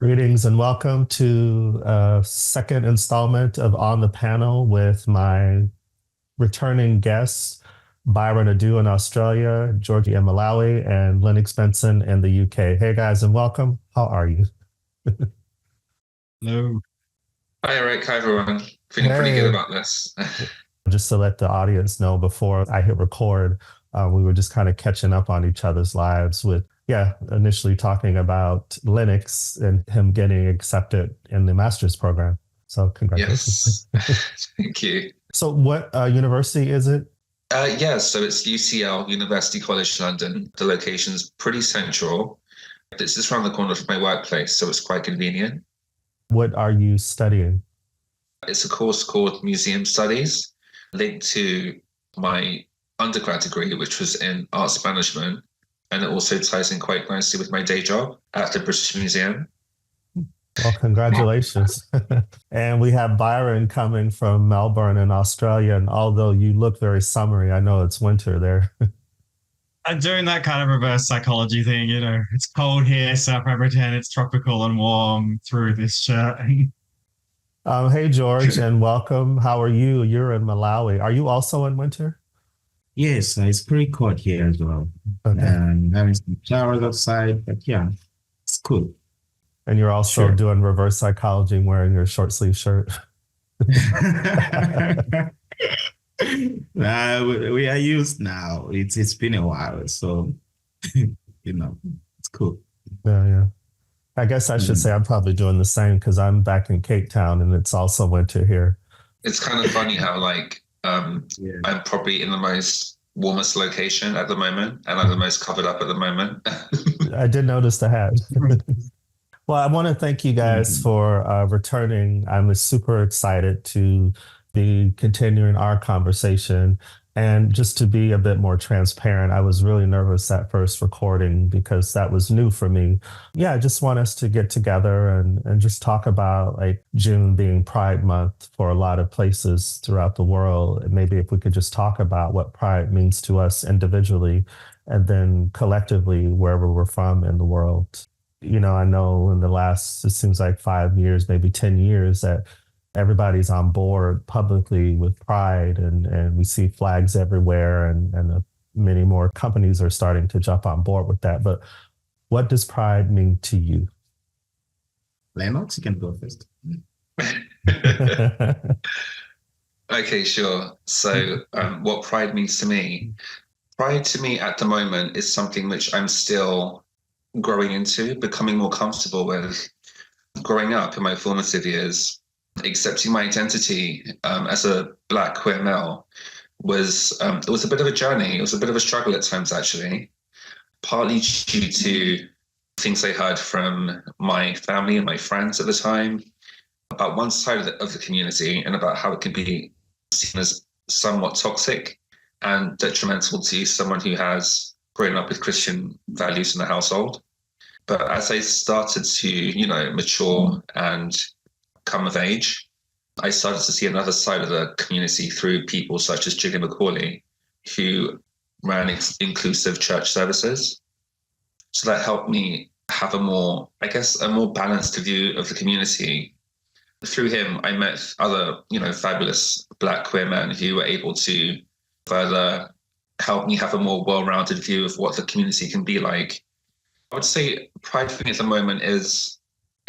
Greetings and welcome to a second installment of On the Panel with my returning guests, Byron Adu in Australia, Georgie in Malawi, and Lennox Benson in the UK. Hey guys, and welcome. How are you? Hello. Hi, Eric. Hi, everyone. Feeling pretty good Hey, about this. just to let the audience know before I hit record, we were just kind of catching up on each other's lives with, initially talking about Lennox and him getting accepted in the master's program. So congratulations. Yes. Thank you. So what university is it? So it's UCL, University College London. The location's pretty central. It's just around the corner from my workplace, so it's quite convenient. What are you studying? It's a course called Museum Studies, linked to my undergrad degree, which was in arts management. And it also ties in quite nicely with my day job at the British Museum. Well, congratulations. And we have Byron coming from Melbourne in Australia. And although you look very summery, I know it's winter there. I'm doing that kind of reverse psychology thing, it's cold here, so I pretend it's tropical and warm through this shirt. Hey, George, and welcome. How are you? You're in Malawi. Are you also in winter? Yes, it's pretty cold here as well. Okay. And having some showers outside, but yeah, it's cool. And you're also Sure. doing reverse psychology wearing your short sleeve shirt. We are used now. It's been a while, so it's cool. Yeah. I guess I should Mm. say I'm probably doing the same because I'm back in Cape Town and it's also winter here. It's kind of funny how, Yeah. I'm probably in the most warmest location at the moment, and I'm the most covered up at the moment. I did notice the hat. Well, I want to thank you guys Mhm. for returning. I'm super excited to be continuing our conversation. And just to be a bit more transparent, I was really nervous at first recording because that was new for me. Yeah, I just want us to get together and just talk about like June being Pride Month for a lot of places throughout the world. And maybe if we could just talk about what Pride means to us individually and then collectively wherever we're from in the world. I know in the last, it seems like 5 years, maybe 10 years, that everybody's on board publicly with Pride and we see flags everywhere and many more companies are starting to jump on board with that. But what does Pride mean to you? Lennox, you can go first. Okay, sure. So, what pride means to me? Pride to me at the moment is something which I'm still growing into, becoming more comfortable with. Growing up in my formative years, accepting my identity as a Black queer male was it was a bit of a journey. It was a bit of a struggle at times, actually, partly due to things I heard from my family and my friends at the time about one side of the community and about how it can be seen as somewhat toxic and detrimental to someone who has grown up with Christian values in the household. But as I started to, mature and come of age, I started to see another side of the community through people such as Gillian McCauley, who ran inclusive church services. So that helped me have a more balanced view of the community. Through him, I met other, fabulous Black queer men who were able to further help me have a more well-rounded view of what the community can be like. I would say Pride for me at the moment it's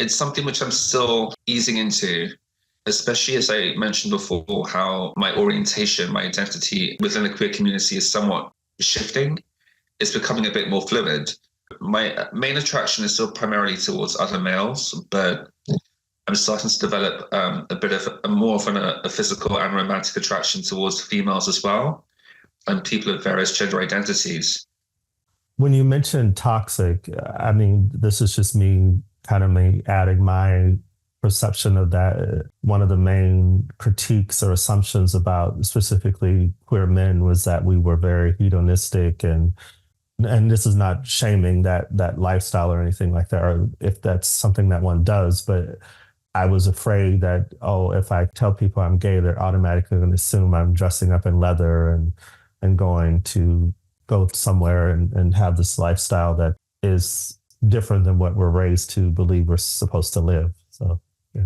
something which I'm still easing into, especially as I mentioned before, how my orientation, my identity within the queer community is somewhat shifting. It's becoming a bit more fluid. My main attraction is still primarily towards other males, but I'm starting to develop a bit of a physical and romantic attraction towards females as well, and people of various gender identities. When you mentioned toxic, I mean, this is just me adding my perception of that. One of the main critiques or assumptions about specifically queer men was that we were very hedonistic and this is not shaming that lifestyle or anything like that, or if that's something that one does, but I was afraid that, if I tell people I'm gay, they're automatically going to assume I'm dressing up in leather and going to go somewhere and have this lifestyle that is different than what we're raised to believe we're supposed to live. So, yeah.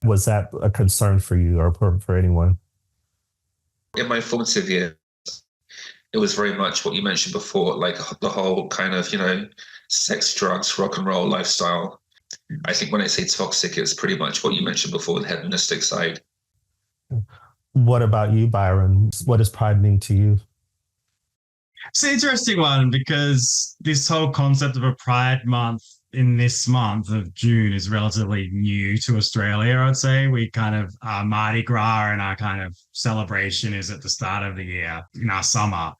Was that a concern for you or for anyone? In my formative years, it was very much what you mentioned before, like the whole kind of, sex, drugs, rock and roll lifestyle. I think when I say toxic, it's pretty much what you mentioned before, the hedonistic side. What about you, Byron? What does pride mean to you? It's an interesting one because this whole concept of a Pride Month in this month of June is relatively new to Australia, I'd say. We kind of, our Mardi Gras and our kind of celebration is at the start of the year, in our summer.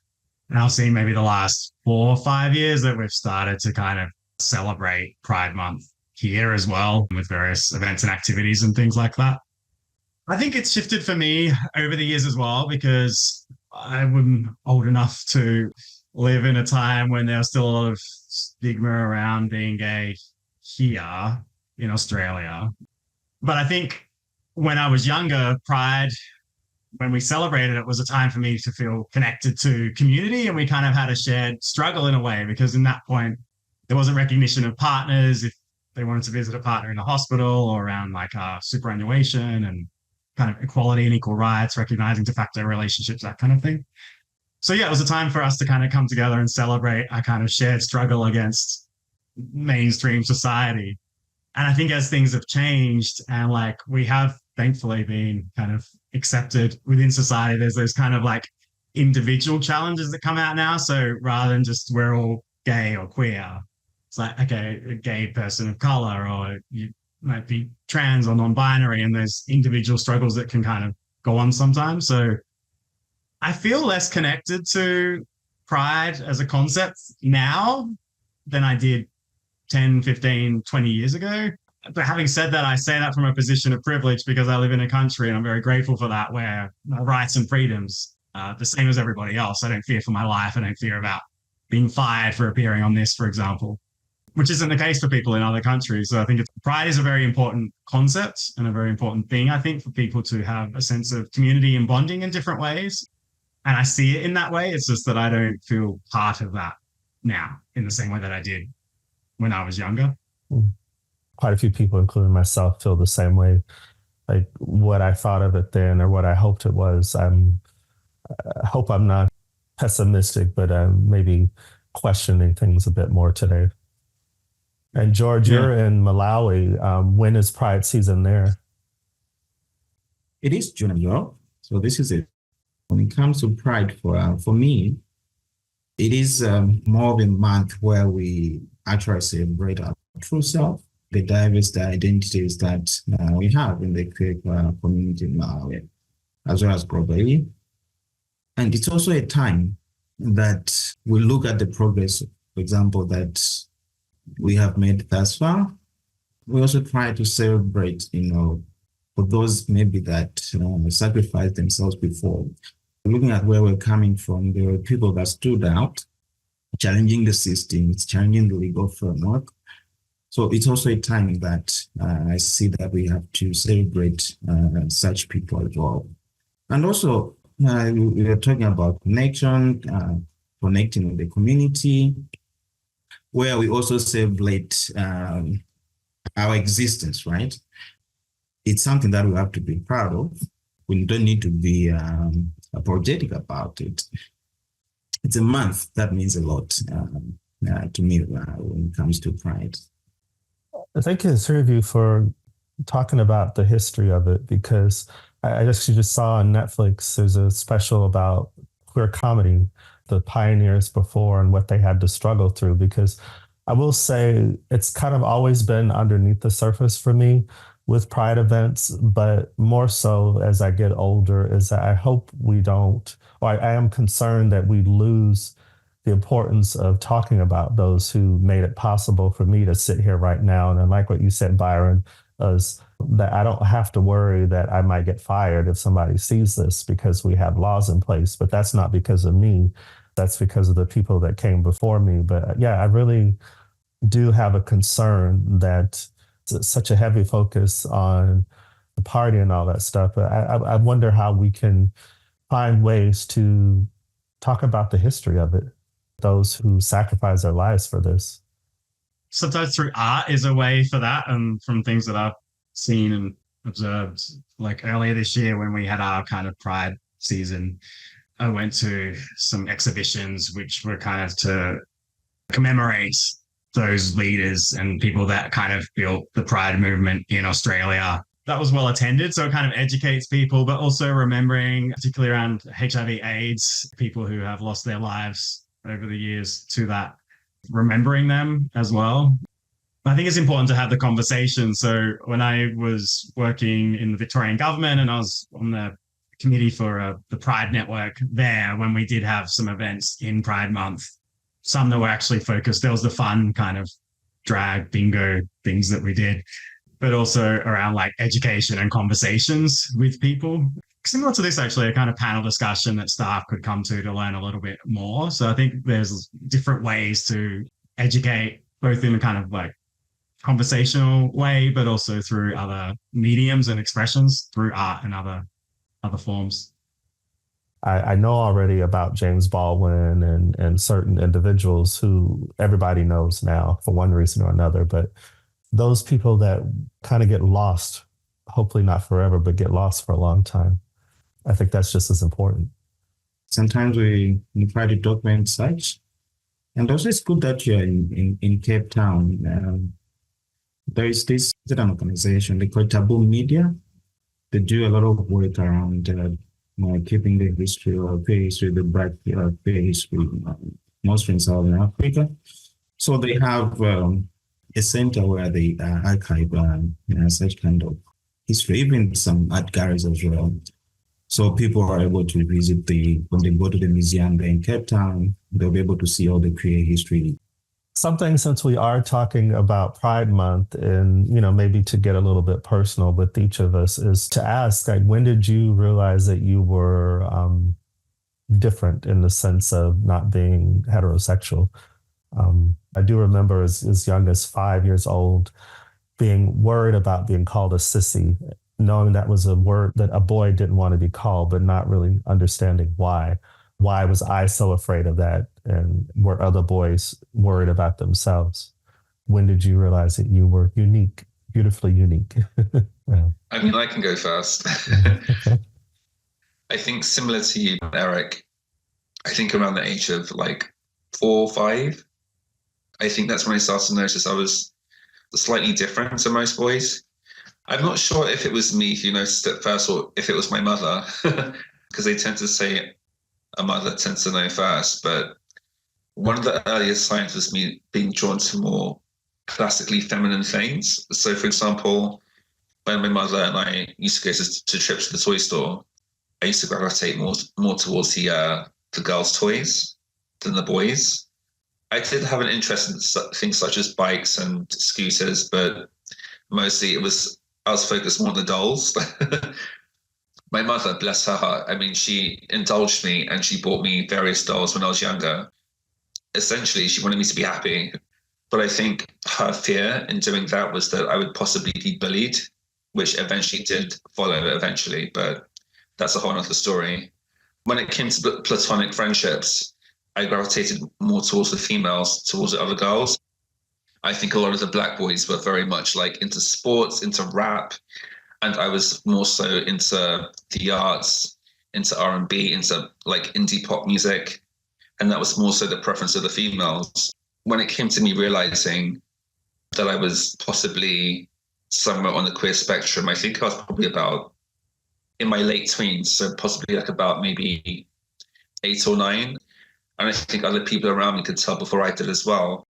And I've seen maybe the last 4 or 5 years that we've started to kind of celebrate Pride Month here as well with various events and activities and things like that. I think it's shifted for me over the years as well because I'm old enough to live in a time when there was still a lot of stigma around being gay here in Australia. But I think when I was younger, Pride, when we celebrated it, was a time for me to feel connected to community, and we kind of had a shared struggle in a way because in that point, there wasn't recognition of partners if they wanted to visit a partner in a hospital or around like superannuation and kind of equality and equal rights, recognizing de facto relationships, that kind of thing. So yeah, it was a time for us to kind of come together and celebrate our kind of shared struggle against mainstream society. And I think as things have changed and like we have thankfully been kind of accepted within society, there's those kind of like individual challenges that come out now. So rather than just we're all gay or queer, it's like, okay, a gay person of color, or you might be trans or non-binary, and there's individual struggles that can kind of go on sometimes. So I feel less connected to pride as a concept now than I did 10, 15, 20 years ago. But having said that, I say that from a position of privilege because I live in a country, and I'm very grateful for that, where my rights and freedoms are the same as everybody else. I don't fear for my life. I don't fear about being fired for appearing on this, for example, which isn't the case for people in other countries. So I think pride is a very important concept and a very important thing, I think, for people to have a sense of community and bonding in different ways. And I see it in that way. It's just that I don't feel part of that now in the same way that I did when I was younger. Quite a few people, including myself, feel the same way. Like what I thought of it then or what I hoped it was. I hope I'm not pessimistic, but I'm maybe questioning things a bit more today. And George, you're in Malawi. When is Pride season there? It is June as well. So this is it. When it comes to Pride, for me, it is more of a month where we actually celebrate our true self, the diverse identities that we have in the queer community in Malawi, as well as globally. And it's also a time that we look at the progress, for example, that we have made thus far. We also try to celebrate, for those maybe that sacrificed themselves before. Looking at where we're coming from, there were people that stood out, challenging the systems, challenging the legal framework. So it's also a time that I see that we have to celebrate such people as well. And also, we are talking about connection, connecting with the community, where we also celebrate our existence, right? It's something that we have to be proud of. We don't need to be apologetic about it. It's a month that means a lot to me when it comes to Pride. Thank you, the three of you, for talking about the history of it, because I guess you just saw on Netflix, there's a special about queer comedy, the pioneers before and what they had to struggle through. Because I will say it's kind of always been underneath the surface for me with Pride events, but more so as I get older is that I hope we don't, or I am concerned that we lose the importance of talking about those who made it possible for me to sit here right now. And I like what you said, Byron, is that I don't have to worry that I might get fired if somebody sees this because we have laws in place, but that's not because of me. That's because of the people that came before me. But yeah, I really do have a concern that such a heavy focus on the party and all that stuff. But I wonder how we can find ways to talk about the history of it, those who sacrifice their lives for this. sometimes through art is a way for that. And from things that I've seen and observed, like earlier this year when we had our kind of Pride season, I went to some exhibitions which were kind of to commemorate those leaders and people that kind of built the Pride movement in Australia. That was well attended, so it kind of educates people, but also remembering, particularly around HIV/AIDS, people who have lost their lives over the years to that, remembering them as well. I think it's important to have the conversation. So when I was working in the Victorian government and I was on the committee for the Pride Network there, when we did have some events in Pride Month, some that were actually focused, there was the fun kind of drag bingo things that we did, but also around like education and conversations with people. Similar to this, actually, a kind of panel discussion that staff could come to learn a little bit more. So I think there's different ways to educate, both in a kind of like conversational way, but also through other mediums and expressions, through art and other forms. I know already about James Baldwin and certain individuals who everybody knows now for one reason or another, but those people that kind of get lost, hopefully not forever, but get lost for a long time. I think that's just as important. Sometimes we try to document such. And also it's good that you're in Cape Town. There is this an organization, they call Taboo Media. They do a lot of work around keeping the history or queer history, the black queer history, mostly in Southern Africa. So they have a center where they archive such kind of history, even some art galleries as well. So people are able to visit when they go to the museum there in Cape Town, they'll be able to see all the queer history. Something, since we are talking about Pride Month and, maybe to get a little bit personal with each of us, is to ask, like, when did you realize that you were different in the sense of not being heterosexual? I do remember as young as 5 years old being worried about being called a sissy, knowing that was a word that a boy didn't want to be called, but not really understanding why. Why was I so afraid of that? And were other boys worried about themselves? When did you realize that you were unique, beautifully unique? Yeah. I mean, I can go first. I think similar to you, Eric, I think around the age of like 4 or 5, I think that's when I started to notice I was slightly different to most boys. I'm not sure if it was me who noticed it first or if it was my mother, because they tend to say a mother tends to know first. But one of the earliest signs was me being drawn to more classically feminine things. So, for example, when my mother and I used to go to trips to the toy store, I used to gravitate more towards the girls' toys than the boys. I did have an interest in things such as bikes and scooters, but mostly I was focused more on the dolls. My mother, bless her heart, I mean, she indulged me and she bought me various dolls when I was younger. Essentially, she wanted me to be happy. But I think her fear in doing that was that I would possibly be bullied, which eventually did follow eventually, but that's a whole other story. When it came to platonic friendships, I gravitated more towards the females, towards the other girls. I think a lot of the black boys were very much like into sports, into rap, and I was more so into the arts, into R&B, into like indie pop music. And that was more so the preference of the females. When it came to me realizing that I was possibly somewhere on the queer spectrum, I think I was probably about in my late tweens, so possibly like about maybe 8 or 9. And I think other people around me could tell before I did as well.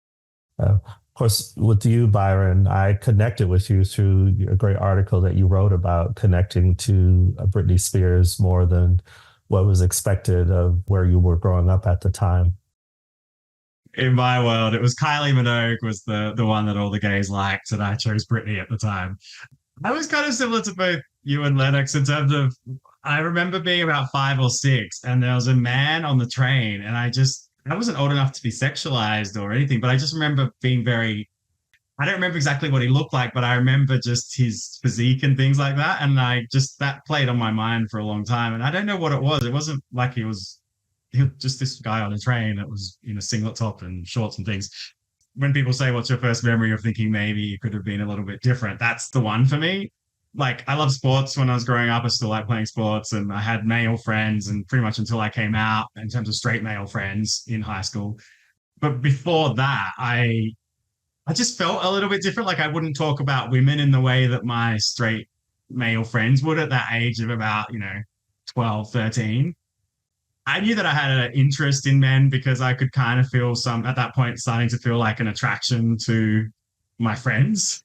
Of course, with you, Byron, I connected with you through a great article that you wrote about connecting to Britney Spears more than what was expected of where you were growing up at the time. In my world, it was Kylie Minogue was the one that all the gays liked, and I chose Britney at the time. I was kind of similar to both you and Lennox in terms of, I remember being about 5 or 6, and there was a man on the train, and I wasn't old enough to be sexualized or anything, but I just remember being I don't remember exactly what he looked like, but I remember just his physique and things like that. And that played on my mind for a long time. And I don't know what it was. It wasn't like he was just this guy on a train that was in a singlet top and shorts and things. when people say, what's your first memory of thinking maybe it could have been a little bit different? That's the one for me. Like, I love sports. When I was growing up, I still like playing sports, and I had male friends, and pretty much until I came out in terms of straight male friends in high school. But before that, I just felt a little bit different. Like, I wouldn't talk about women in the way that my straight male friends would at that age of about, 12, 13. I knew that I had an interest in men because I could kind of feel at that point, starting to feel like an attraction to my friends.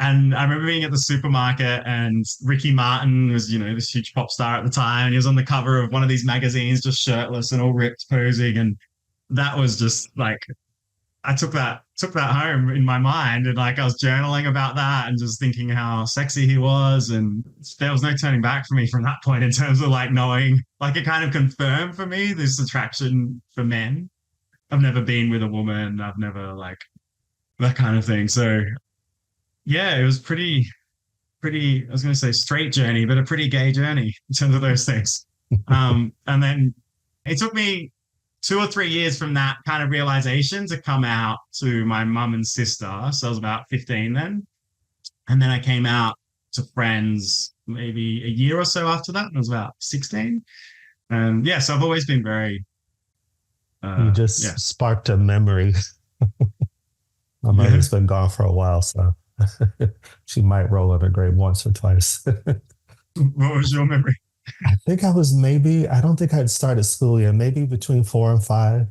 And I remember being at the supermarket, and Ricky Martin was, this huge pop star at the time. And he was on the cover of one of these magazines, just shirtless and all ripped, posing. And that was just like, I took that home in my mind, and like I was journaling about that and just thinking how sexy he was, and there was no turning back for me from that point in terms of like knowing, like it kind of confirmed for me this attraction for men. I've never been with a woman, I've never like that kind of thing. So yeah, it was pretty, I was going to say straight journey, but a pretty gay journey in terms of those things. And then it took me 2 or 3 years from that kind of realization to come out to my mum and sister. So I was about 15 then. And then I came out to friends maybe a year or so after that. And I was about 16. And yeah, so I've always been very... you just sparked a memory. My mother's been gone for a while, so she might roll in her grave once or twice. What was your memory? I think I don't think I'd started school yet, maybe between 4 and 5. It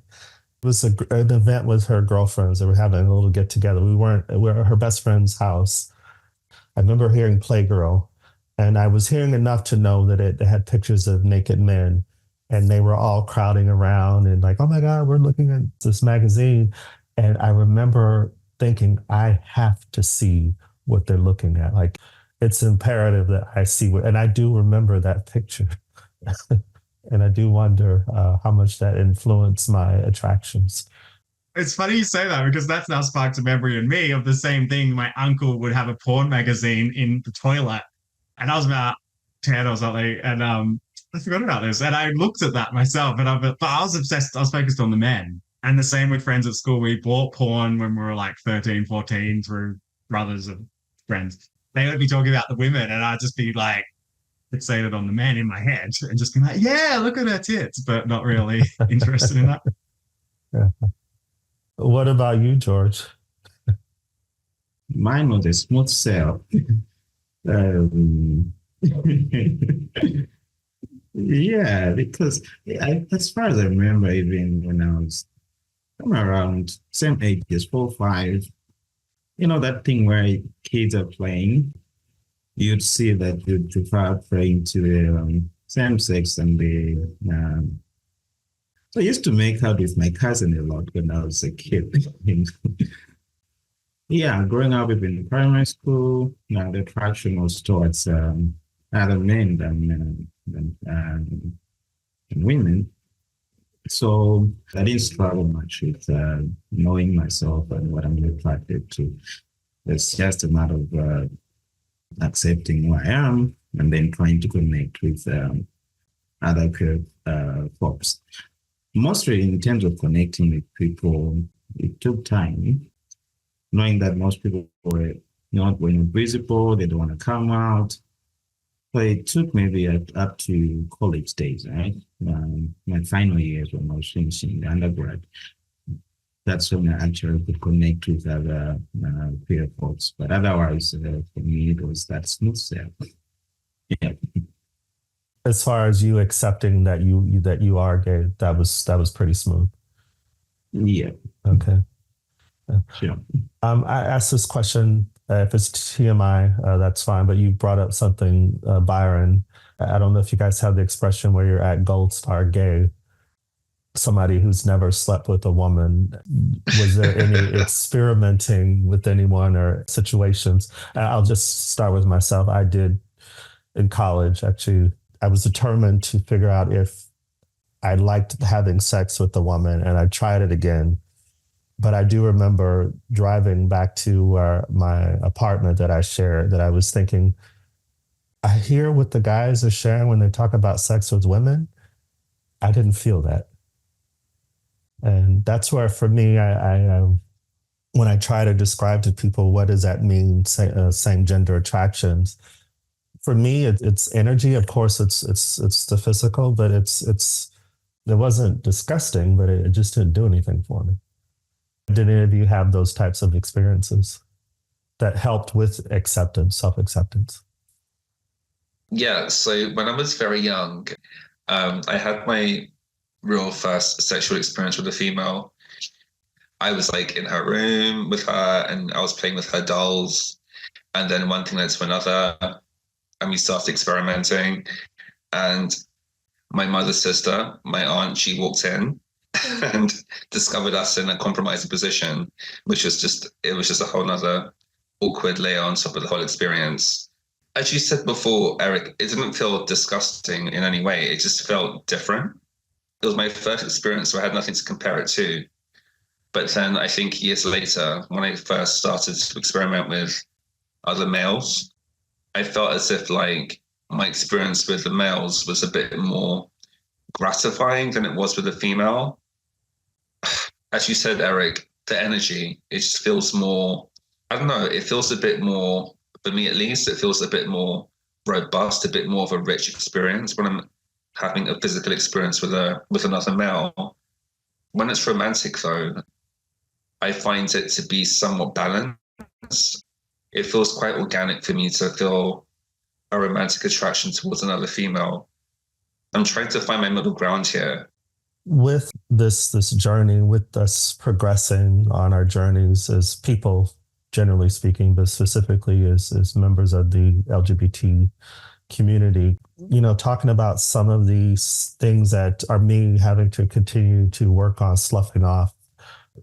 was an event with her girlfriends. They were having a little get together. We were at her best friend's house. I remember hearing Playgirl, and I was hearing enough to know that it had pictures of naked men, and they were all crowding around and like, oh my God, we're looking at this magazine. And I remember thinking, I have to see what they're looking at. Like, it's imperative that I see and I do remember that picture. And I do wonder how much that influenced my attractions. It's funny you say that, because that's now sparked a memory in me of the same thing. My uncle would have a porn magazine in the toilet, and I was about 10 or something, and I forgot about this. And I looked at that myself, and I was obsessed. I was focused on the men. And the same with friends at school. We bought porn when we were like 13, 14 through brothers of friends. They would be talking about the women, and I'd just be like fixated on the men in my head and just be like, yeah, look at her tits, but not really interested in that. Yeah. What about you, George? Mine was a smooth sail. Yeah, because as far as I remember, even when I was around same age, 4, 5, that thing where kids are playing, you'd see that you'd prefer playing to the same sex, and so I used to make out with my cousin a lot when I was a kid. Yeah, growing up in primary school, the attraction was towards other men than women. So I didn't struggle much with knowing myself and what I'm attracted to. It's just a matter of accepting who I am and then trying to connect with other folks. Mostly in terms of connecting with people, it took time, knowing that most people were not visible, they don't want to come out. But it took maybe up to college days, right? My final years when I was finishing the undergrad. That's when I actually could connect with other queer folks. But otherwise, for me, it was that smooth sail. Yeah. As far as you accepting that you are gay, that was pretty smooth. Yeah. Okay. Sure. I asked this question. If it's TMI, that's fine. But you brought up something, Byron. I don't know if you guys have the expression where you're at gold star gay. Somebody who's never slept with a woman. Was there any experimenting with anyone or situations? I'll just start with myself. I did in college, actually. I was determined to figure out if I liked having sex with a woman, and I tried it again. But I do remember driving back to my apartment that I shared, that I was thinking, I hear what the guys are sharing when they talk about sex with women. I didn't feel that. And that's where, for me, I when I try to describe to people what does that mean, same gender attractions, for me, it's energy. Of course, it's the physical, but it wasn't disgusting, but it just didn't do anything for me. Did any of you have those types of experiences that helped with acceptance, self-acceptance? Yeah, so when I was very young, I had my real first sexual experience with a female. I was like in her room with her and I was playing with her dolls. And then one thing led to another and we started experimenting. And my mother's sister, my aunt, she walked in and discovered us in a compromising position, which was it was just a whole nother awkward layer on top of the whole experience. As you said before, Eric, it didn't feel disgusting in any way. It just felt different. It was my first experience, so I had nothing to compare it to. But then I think years later, when I first started to experiment with other males, I felt as if like my experience with the males was a bit more gratifying than it was with the female. As you said, Eric, the energy, it just feels more, I don't know, it feels a bit more, for me at least, it feels a bit more robust, a bit more of a rich experience when I'm having a physical experience with another male. When it's romantic though, I find it to be somewhat balanced. It feels quite organic for me to feel a romantic attraction towards another female. I'm trying to find my middle ground here. With this journey, with us progressing on our journeys as people, generally speaking, but specifically as members of the LGBT community, talking about some of these things that are me having to continue to work on sloughing off,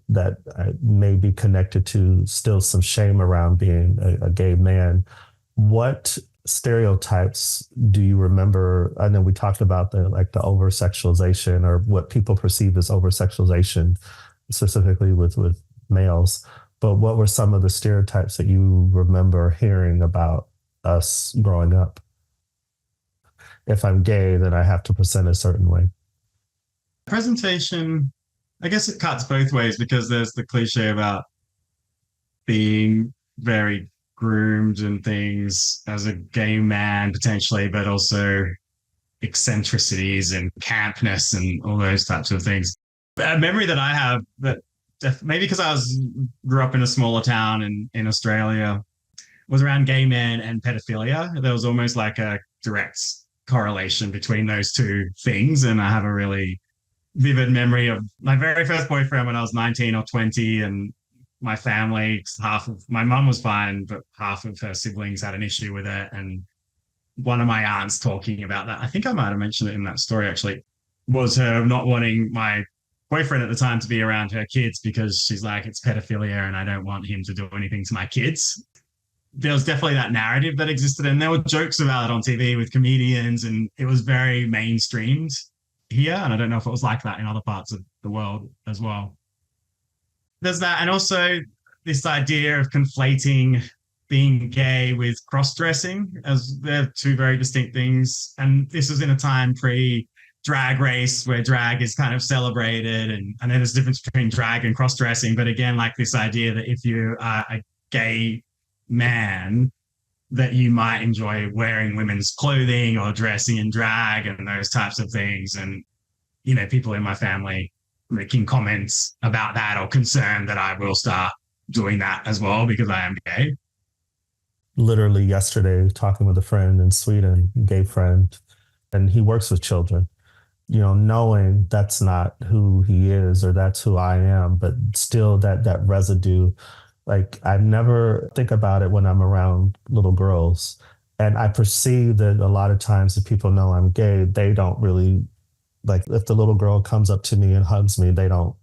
that may be connected to still some shame around being a gay man. What stereotypes do you remember? I know we talked about the over-sexualization, or what people perceive as over-sexualization, specifically with males. But what were some of the stereotypes that you remember hearing about us growing up? If I'm gay, then I have to present a certain way. Presentation, I guess it cuts both ways, because there's the cliche about being very groomed and things as a gay man potentially, but also eccentricities and campness and all those types of things. A memory that I have, that maybe because I grew up in a smaller town in Australia, was around gay men and pedophilia. There was almost like a direct correlation between those two things. And I have a really vivid memory of my very first boyfriend when I was 19 or 20, and my family, my mum was fine, but half of her siblings had an issue with it. And one of my aunts talking about that, I think I might have mentioned it in that story actually, was her not wanting my boyfriend at the time to be around her kids because she's like, it's pedophilia and I don't want him to do anything to my kids. There was definitely that narrative that existed, and there were jokes about it on TV with comedians, and it was very mainstreamed here. And I don't know if it was like that in other parts of the world as well. There's that. And also this idea of conflating being gay with cross-dressing, as they're two very distinct things. And this was in a time pre-drag race where drag is kind of celebrated. And then there's a difference between drag and cross-dressing. But again, like this idea that if you are a gay man, that you might enjoy wearing women's clothing or dressing in drag and those types of things. And, people in my family making comments about that, or concerned that I will start doing that as well because I am gay. Literally yesterday, talking with a friend in Sweden, a gay friend, and he works with children, knowing that's not who he is or that's who I am, but still that residue. Like, I never think about it when I'm around little girls. And I perceive that a lot of times if people know I'm gay, they don't really, like, if the little girl comes up to me and hugs me, they don't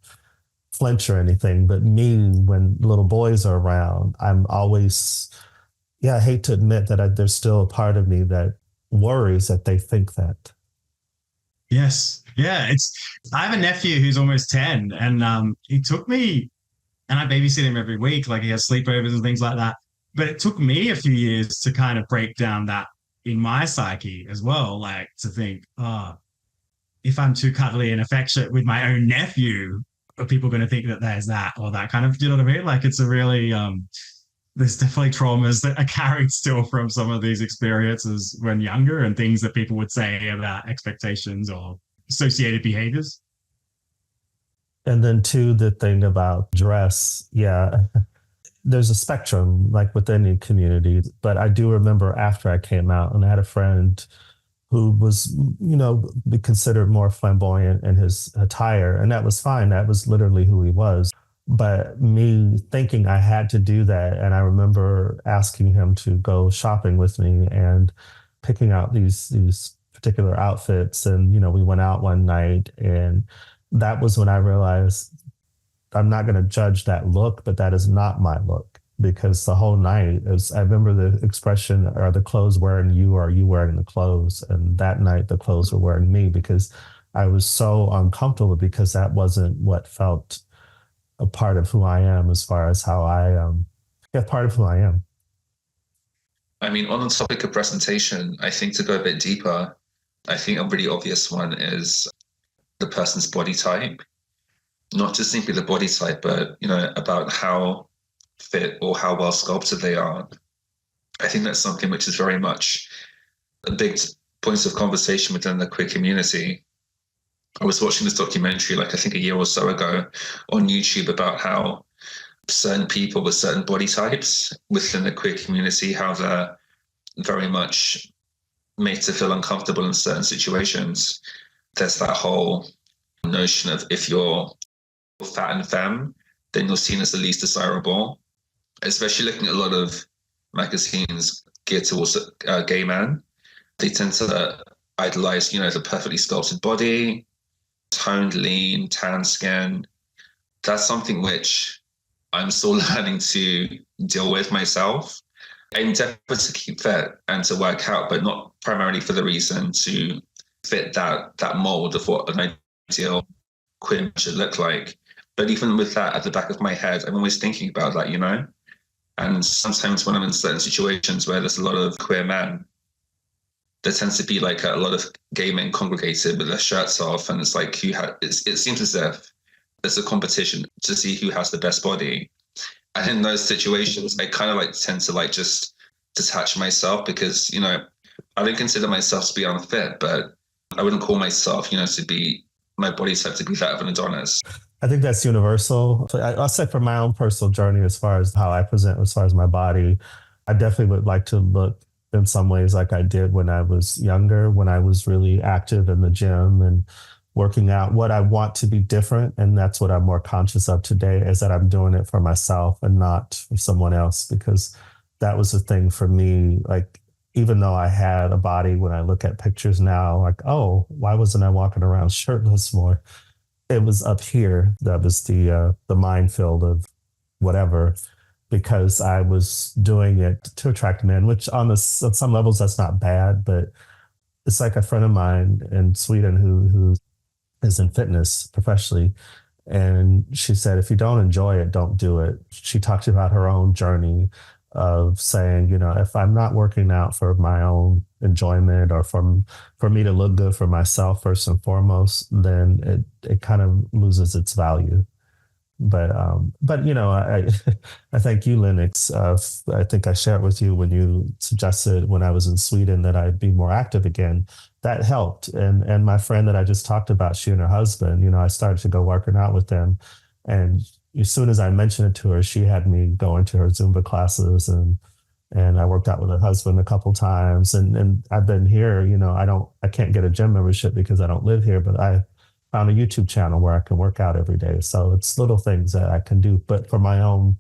flinch or anything. But me, when little boys are around, I'm always, I hate to admit that there's still a part of me that worries that they think that. Yes. Yeah. I have a nephew who's almost 10, and he took me, and I babysit him every week. Like, he has sleepovers and things like that. But it took me a few years to kind of break down that in my psyche as well. Like, to think, if I'm too cuddly and affectionate with my own nephew, are people going to think that there's that or that kind of, do you know what I mean? Like it's a really, there's definitely traumas that are carried still from some of these experiences when younger and things that people would say about expectations or associated behaviors. And then too, the thing about dress, yeah, there's a spectrum like with any community. But I do remember after I came out and I had a friend who was, be considered more flamboyant in his attire. And that was fine. That was literally who he was. But me thinking I had to do that. And I remember asking him to go shopping with me and picking out these particular outfits. And, we went out one night, and that was when I realized I'm not going to judge that look, but that is not my look. Because the whole night, I remember the expression, are the clothes wearing you or are you wearing the clothes? And that night, the clothes were wearing me because I was so uncomfortable because that wasn't what felt a part of who I am as far as how part of who I am. I mean, on the topic of presentation, I think to go a bit deeper, I think a really obvious one is the person's body type. Not just simply the body type, but, about how fit or how well sculpted they are. I think that's something which is very much a big point of conversation within the queer community. I was watching this documentary, I think a year or so ago on YouTube about how certain people with certain body types within the queer community, how they're very much made to feel uncomfortable in certain situations. There's that whole notion of if you're fat and femme, then you're seen as the least desirable. Especially looking at a lot of magazines geared towards a gay man, they tend to idolize, the perfectly sculpted body, toned, lean, tan skin. That's something which I'm still learning to deal with myself. I endeavor to keep fit and to work out, but not primarily for the reason to fit that mold of what an ideal queer man should look like. But even with that at the back of my head, I'm always thinking about that, And sometimes when I'm in certain situations where there's a lot of queer men, there tends to be a lot of gay men congregated with their shirts off, and it's it seems as if there's a competition to see who has the best body. And in those situations, I kind of tend to just detach myself because, I don't consider myself to be unfit, but I wouldn't call myself, to be my body type to be that of an Adonis. I think that's universal. I'll say for my own personal journey, as far as how I present, as far as my body, I definitely would like to look in some ways like I did when I was younger, when I was really active in the gym and working out. What I want to be different, and that's what I'm more conscious of today, is that I'm doing it for myself and not for someone else, because that was the thing for me. Even though I had a body, when I look at pictures now, oh, why wasn't I walking around shirtless more? It was up here. That was the minefield of whatever, because I was doing it to attract men, which on some levels that's not bad, but it's like a friend of mine in Sweden who is in fitness professionally. And she said, if you don't enjoy it, don't do it. She talked about her own journey of saying, if I'm not working out for my own enjoyment or for me to look good for myself first and foremost, then it kind of loses its value. But I thank you, Lennox. I think I shared with you when you suggested when I was in Sweden that I'd be more active again. That helped. And my friend that I just talked about, she and her husband, I started to go working out with them. And as soon as I mentioned it to her, she had me go into her Zumba classes, and I worked out with her husband a couple times. And I've been here, I can't get a gym membership because I don't live here, but I found a YouTube channel where I can work out every day. So it's little things that I can do, but for my own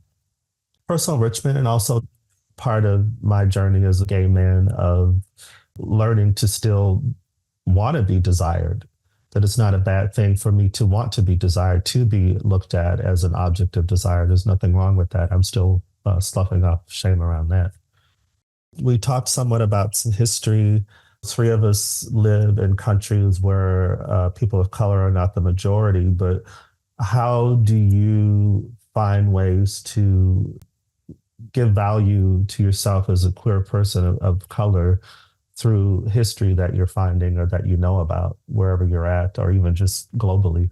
personal enrichment, and also part of my journey as a gay man of learning to still want to be desired, that it's not a bad thing for me to want to be desired, to be looked at as an object of desire. There's nothing wrong with that. I'm still sloughing off shame around that. We talked somewhat about some history. 3 of us live in countries where people of color are not the majority, but how do you find ways to give value to yourself as a queer person of color through history that you're finding or that you know about wherever you're at, or even just globally?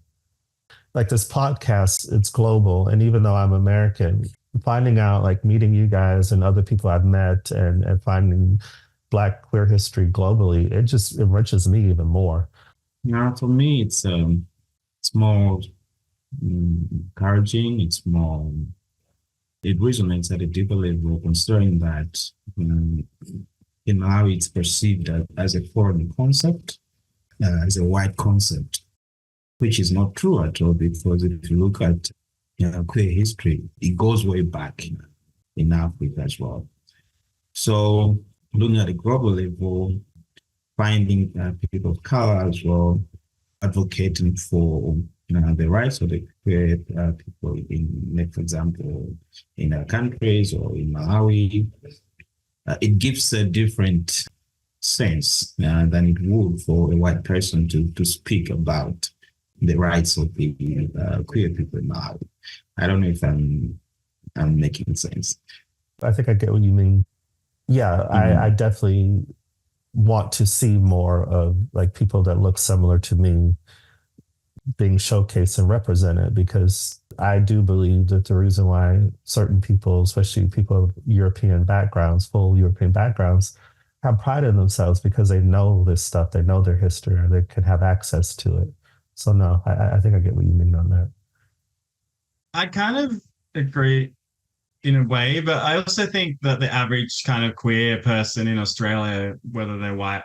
like this podcast, it's global. And even though I'm American, finding out, like meeting you guys and other people I've met and finding Black queer history globally, it just enriches me even more. Yeah, for me, it's more encouraging. It resonates at a deeper level, considering that in Malawi it's perceived as a foreign concept, as a white concept, which is not true at all, because if you look at queer history, it goes way back in Africa as well. So looking at a global level, finding people of color as well, advocating for the rights of the queer people in, for example, in our countries or in Malawi, it gives a different sense than it would for a white person to speak about the rights of the queer people in Malawi. I don't know if I'm making sense. I think I get what you mean. Yeah, I definitely want to see more of like people that look similar to me being showcased and represented, because I do believe that the reason why certain people, especially people of European backgrounds, full European backgrounds, have pride in themselves because they know this stuff, they know their history, or they can have access to it. So no, I think I get what you mean on that. I kind of agree in a way, but I also think that the average kind of queer person in Australia, whether they're white,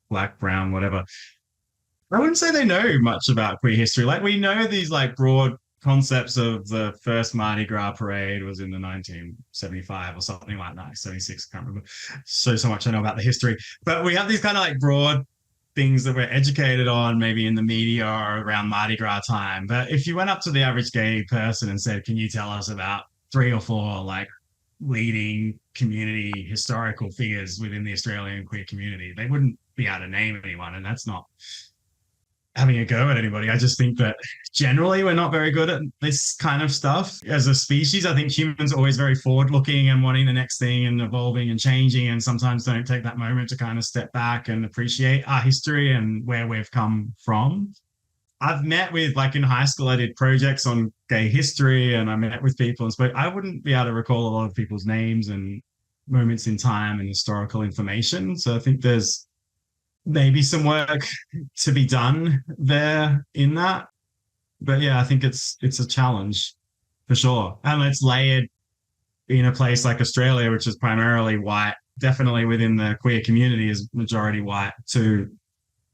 black, brown, whatever, I wouldn't say they know much about queer history. Like, we know these like broad concepts of the first Mardi Gras parade was in the 1975 or something like that, 76, I can't remember. So much I know about the history. But we have these kind of like broad things that we're educated on, maybe in the media or around Mardi Gras time. But if you went up to the average gay person and said, can you tell us about 3 or 4 like leading community historical figures within the Australian queer community, they wouldn't be able to name anyone. And that's not having a go at anybody. I just think that generally we're not very good at this kind of stuff as a species. I think humans are always very forward looking and wanting the next thing and evolving and changing, and sometimes don't take that moment to kind of step back and appreciate our history and where we've come from. I've met with, like in high school, I did projects on gay history and I met with people and spoke. I wouldn't be able to recall a lot of people's names and moments in time and historical information. So I think there's maybe some work to be done there in that. But yeah, I think it's a challenge for sure. And it's layered in a place like Australia, which is primarily white, definitely within the queer community is majority white, to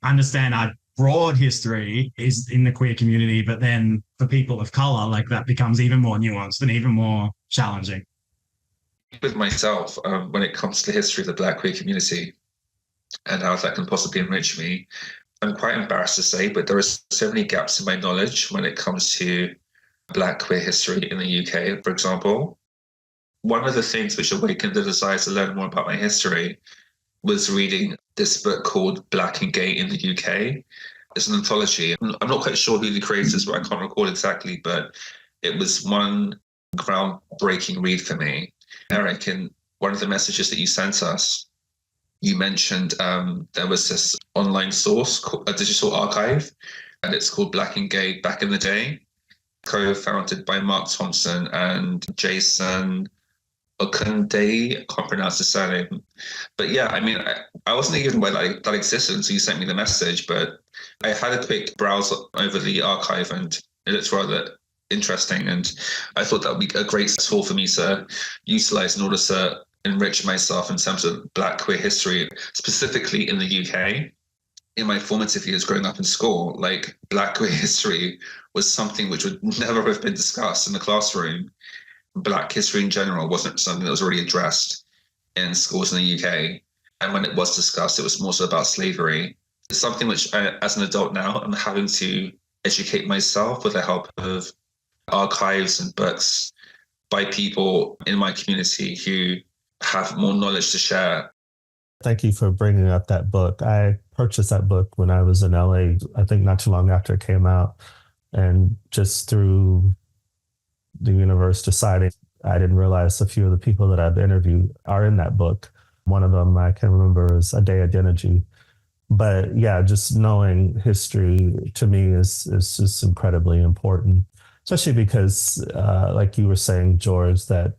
understand our broad history is in the queer community. But then for people of color, like that becomes even more nuanced and even more challenging. With myself, when it comes to the history of the Black queer community, and how that can possibly enrich me, I'm quite embarrassed to say, but there are so many gaps in my knowledge when it comes to Black queer history in the UK, for example. One of the things which awakened the desire to learn more about my history was reading this book called Black and Gay in the UK. It's an anthology. I'm not quite sure who the creators were, I can't recall exactly, but it was one groundbreaking read for me. Eric, in one of the messages that you sent us, you mentioned there was this online source, called a digital archive, and it's called Black and Gay Back in the Day, co-founded by Mark Thompson and Jason Okunde. I can't pronounce the surname. But yeah, I mean, I wasn't even aware that existed until you sent me the message, but I had a quick browse over the archive and it looks rather interesting. And I thought that would be a great tool for me to utilize in order to enrich myself in terms of Black queer history, specifically in the UK. In my formative years growing up in school, like Black queer history was something which would never have been discussed in the classroom. Black history in general wasn't something that was already addressed in schools in the UK. And when it was discussed, it was more so about slavery. It's something which, as an adult now, I'm having to educate myself with the help of archives and books by people in my community who have more knowledge to share. Thank you for bringing up that book. I purchased that book when I was in LA, I think not too long after it came out. And just through the universe deciding, I didn't realize a few of the people that I've interviewed are in that book. One of them I can remember is Ade Adeneji. But yeah, just knowing history to me is just incredibly important, especially because, like you were saying, George, that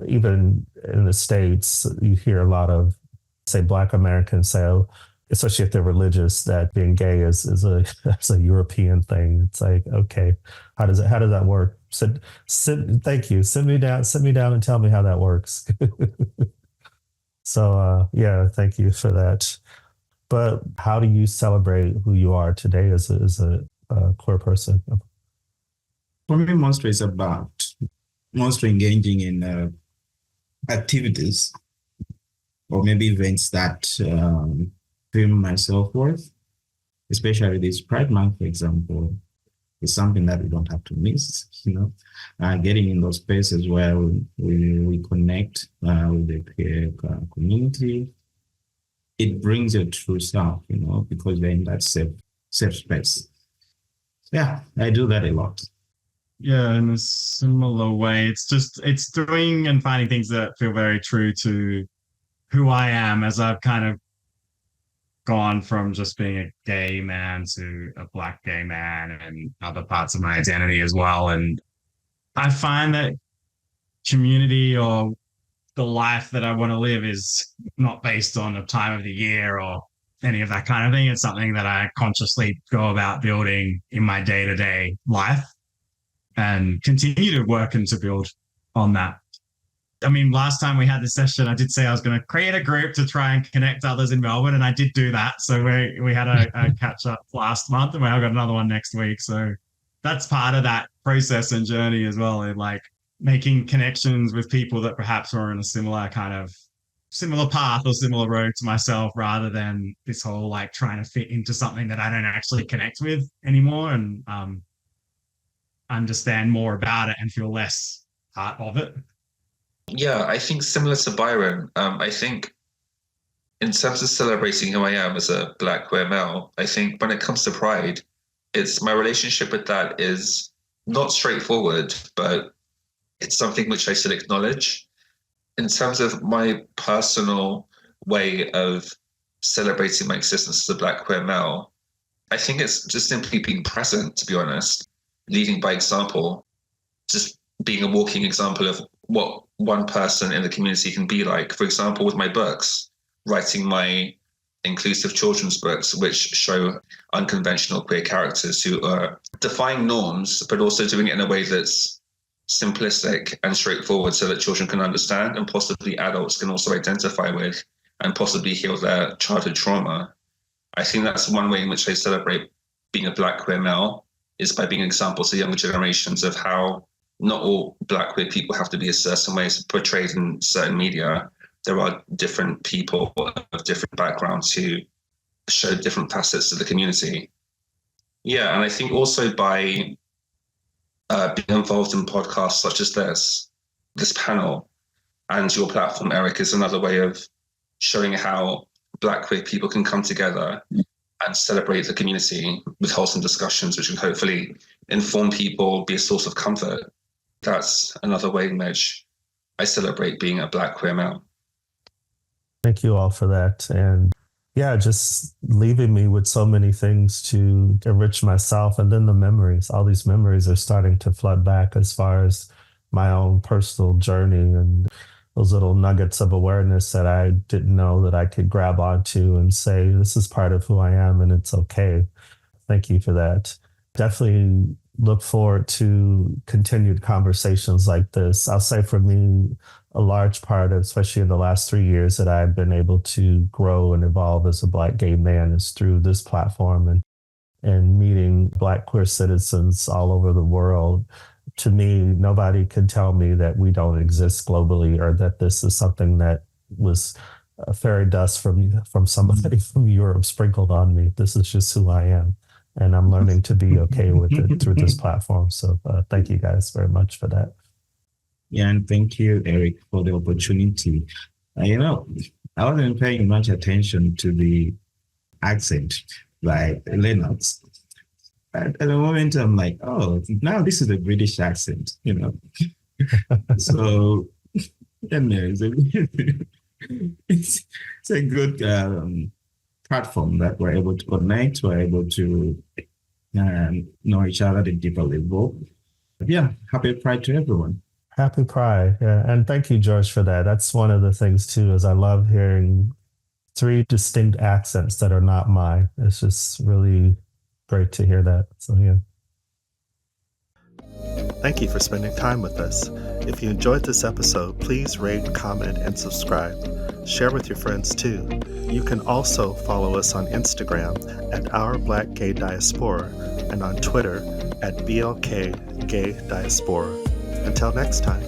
even in the States, you hear a lot of, say, Black Americans say, oh, especially if they're religious, that being gay is a is a European thing. It's like, okay, how does that work? Thank you. Sit me down and tell me how that works. So yeah, thank you for that. But how do you celebrate who you are today as a queer person? For me, mostly it's about mostly engaging in activities or maybe events that feel my self-worth, especially this Pride Month, for example, is something that we don't have to miss, getting in those spaces where we connect with the queer community. It brings your true self, because they're in that safe space. Yeah, I do that a lot. Yeah, in a similar way, it's doing and finding things that feel very true to who I am, as I've kind of gone from just being a gay man to a Black gay man and other parts of my identity as well. And I find that community or the life that I want to live is not based on a time of the year or any of that kind of thing. It's something that I consciously go about building in my day-to-day life and continue to work and to build on that. I mean, last time we had this session, I did say I was going to create a group to try and connect others in Melbourne, and I did do that. So we had a catch up last month, and we've got another one next week. So that's part of that process and journey as well, in like making connections with people that perhaps are in a similar path or similar road to myself, rather than this whole like trying to fit into something that I don't actually connect with anymore, and understand more about it and feel less part of it. Yeah, I think similar to Byron, I think in terms of celebrating who I am as a Black queer male, I think when it comes to Pride, it's my relationship with that is not straightforward, but it's something which I should acknowledge. In terms of my personal way of celebrating my existence as a Black queer male, I think it's just simply being present, to be honest, leading by example, just being a walking example of what one person in the community can be like. For example, with my books, writing my inclusive children's books, which show unconventional queer characters who are defying norms, but also doing it in a way that's simplistic and straightforward so that children can understand and possibly adults can also identify with and possibly heal their childhood trauma. I think that's one way in which I celebrate being a Black queer male, is by being an example to younger generations of how not all Black queer people have to be a certain way portrayed in certain media. There are different people of different backgrounds who show different facets of the community. Yeah, and I think also by being involved in podcasts such as this panel, and your platform, Eric, is another way of showing how Black queer people can come together and celebrate the community with wholesome discussions, which can hopefully inform people, be a source of comfort. That's another way in which I celebrate being a Black queer male. Thank you all for that. And yeah, just leaving me with so many things to enrich myself. And then the memories, all these memories are starting to flood back as far as my own personal journey and those little nuggets of awareness that I didn't know that I could grab onto and say, this is part of who I am and it's okay. Thank you for that. Definitely look forward to continued conversations like this. I'll say for me, a large part, especially in the last 3 years, that I've been able to grow and evolve as a Black gay man is through this platform and meeting Black queer citizens all over the world. To me, nobody can tell me that we don't exist globally or that this is something that was fairy dust from somebody from Europe sprinkled on me. This is just who I am. And I'm learning to be okay with it through this platform. So thank you guys very much for that. Yeah, and thank you, Eric, for the opportunity. I wasn't paying much attention to the accent by Lennox. At the moment, I'm like, oh, now this is a British accent, So, it's a good platform that we're able to connect, we're able to know each other at a deeper level. But yeah, happy Pride to everyone. Happy Pride. Yeah. And thank you, George, for that. That's one of the things too, is I love hearing 3 distinct accents that are not mine. It's just really great to hear that. So yeah. Thank you for spending time with us. If you enjoyed this episode, please rate, comment, and subscribe. Share with your friends too. You can also follow us on Instagram at Our Black Gay Diaspora and on Twitter at BLK Gay Diaspora. Until next time.